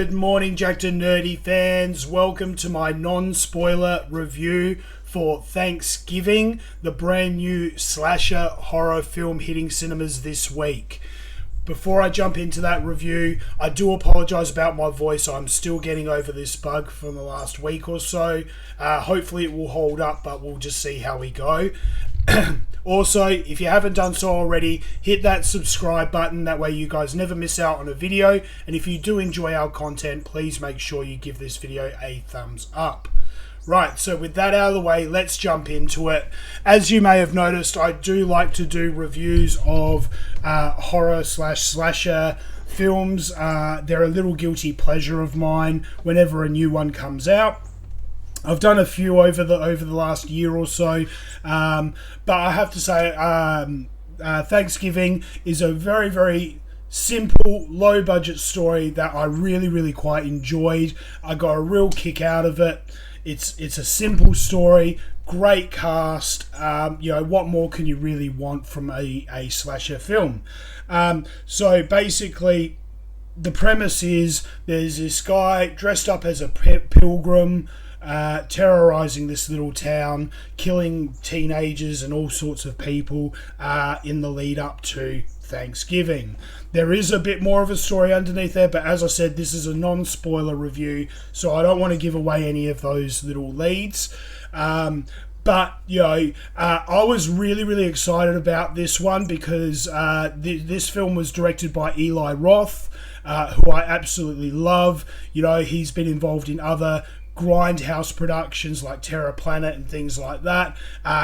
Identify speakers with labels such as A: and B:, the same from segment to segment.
A: Good morning, Jacked and Nerdy fans. Welcome to my non-spoiler review for Thanksgiving, the brand new slasher horror film hitting cinemas this week. Before I jump into that review, I do apologise about my voice. I'm still getting over this bug from the last week or so. Hopefully it will hold up, but we'll just see how we go. Also, if you haven't done so already, hit that subscribe button. That way you guys never miss out on a video. And if you do enjoy our content, please make sure you give this video a thumbs up. Right, so with that out of the way, let's jump into it. As you may have noticed, I do like to do reviews of horror/slasher films. They're a little guilty pleasure of mine whenever a new one comes out. I've done a few over the last year or so, but I have to say, Thanksgiving is a very, very simple, low-budget story that I really quite enjoyed. I got a real kick out of it. It's a simple story, great cast. What more can you really want from a slasher film? So basically, the premise is there's this guy dressed up as a pilgrim, terrorizing this little town, killing teenagers and all sorts of people in the lead up to Thanksgiving. There is a bit more of a story underneath there, but as I said, this is a non-spoiler review, so I don't want to give away any of those little leads. But I was really excited about this one because this film was directed by Eli Roth, who I absolutely love. He's been involved in other grindhouse productions like Terror Planet and things like that.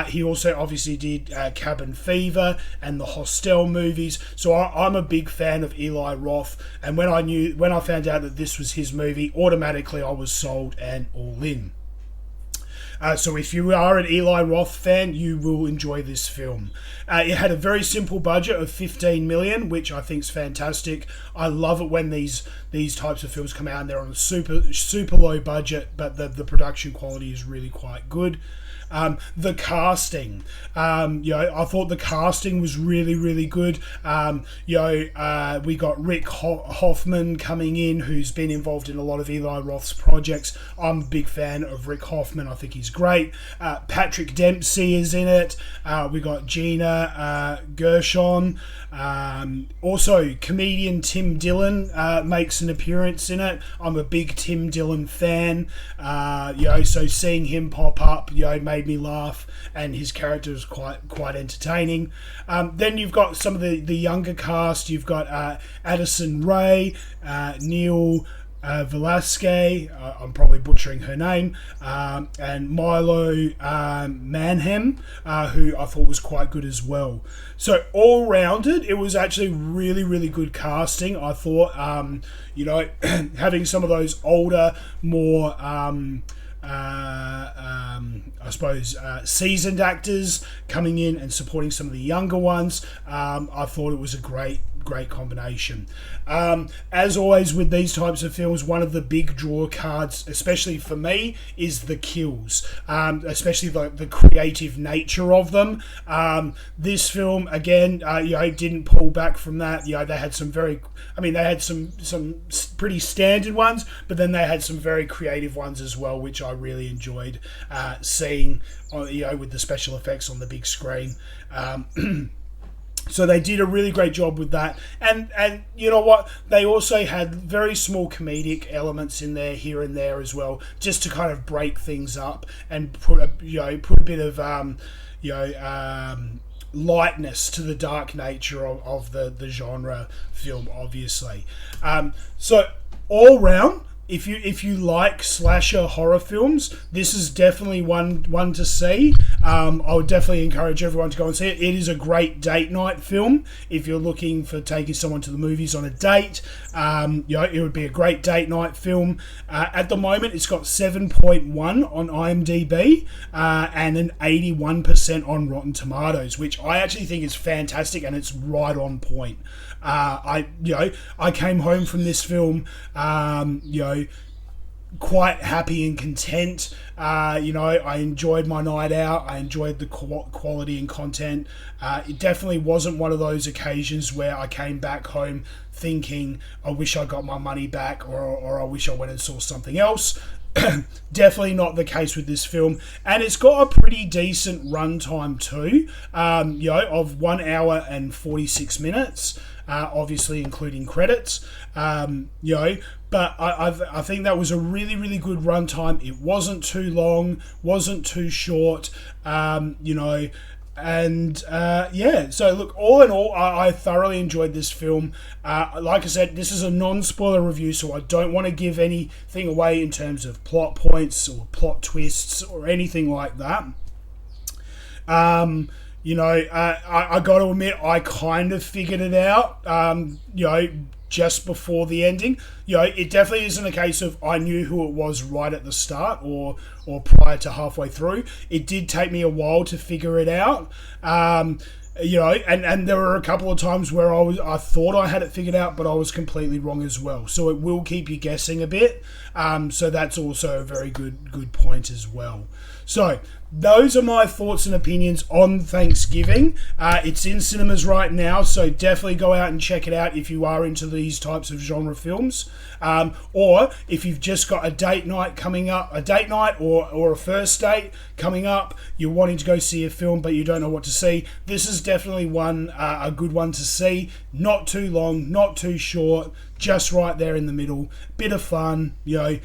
A: He also obviously did Cabin Fever and the Hostel movies. So I'm a big fan of Eli Roth, and when I found out that this was his movie, automatically I was sold and all in. So if you are an Eli Roth fan, you will enjoy this film. It had a very simple budget of $15 million, which I think is fantastic. I love it when these types of films come out and they're on a super low budget, but the production quality is really quite good. The casting, I thought the casting was really good. We got Rick Hoffman coming in, who's been involved in a lot of Eli Roth's projects. I'm a big fan of Rick Hoffman. I think he's great. Patrick Dempsey is in it. We got Gina Gershon. Also, comedian Tim Dillon makes an appearance in it. I'm a big Tim Dillon fan. So seeing him pop up, made me laugh, and his character is quite entertaining. Then you've got some of the younger cast. You've got Addison Rae, Neil Velasquez, I'm probably butchering her name, and Milo Manhem, who I thought was quite good as well. So all rounded, it was actually really good casting. I thought, having some of those older, more seasoned actors coming in and supporting some of the younger ones, I thought it was a great combination. As always with these types of films, one of the big draw cards, especially for me, is the kills, especially the creative nature of them. This film, again, didn't pull back from that. They had some some pretty standard ones, but then they had some very creative ones as well, which I really enjoyed seeing, with the special effects on the big screen. So they did a really great job with that, and you know what? They also had very small comedic elements in there, here and there as well, just to kind of break things up and put a bit of lightness to the dark nature of the genre film, obviously. So all round, if you like slasher horror films, this is definitely one to see. I would definitely encourage everyone to go and see it. It is a great date night film. If you're looking for taking someone to the movies on a date, it would be a great date night film. At the moment, it's got 7.1 on IMDb and an 81% on Rotten Tomatoes, which I actually think is fantastic, and it's right on point. I came home from this film, quite happy and content. I enjoyed my night out. I enjoyed the quality and content. It definitely wasn't one of those occasions where I came back home thinking, I wish I got my money back, or I wish I went and saw something else. Definitely not the case with this film, and it's got a pretty decent runtime too, of 1 hour and 46 minutes, obviously including credits, but I think that was a really, really good runtime. It wasn't too long, wasn't too short, so look, all in all, I thoroughly enjoyed this film. Like I said, this is a non-spoiler review, so I don't want to give anything away in terms of plot points or plot twists or anything like that. I got to admit, I kind of figured it out, just before the ending. It definitely isn't a case of I knew who it was right at the start or prior to halfway through. It did take me a while to figure it out. And there were a couple of times where I thought I had it figured out, but I was completely wrong as well. So it will keep you guessing a bit. So that's also a very good point as well. So those are my thoughts and opinions on Thanksgiving. It's in cinemas right now, so definitely go out and check it out if you are into these types of genre films. Or if you've just got a date night coming up, or a first date coming up, you're wanting to go see a film but you don't know what to see, this is definitely a good one to see. Not too long, not too short, just right there in the middle. Bit of fun, why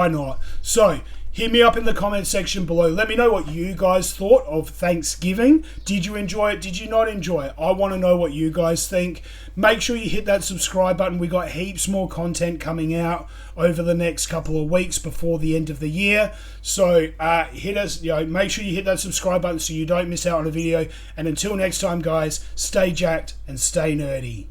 A: not? So hit me up in the comment section below. Let me know what you guys thought of Thanksgiving. Did you enjoy it? Did you not enjoy it? I want to know what you guys think. Make sure you hit that subscribe button. We got heaps more content coming out over the next couple of weeks before the end of the year. So hit us, make sure you hit that subscribe button so you don't miss out on a video. And until next time, guys, stay jacked and stay nerdy.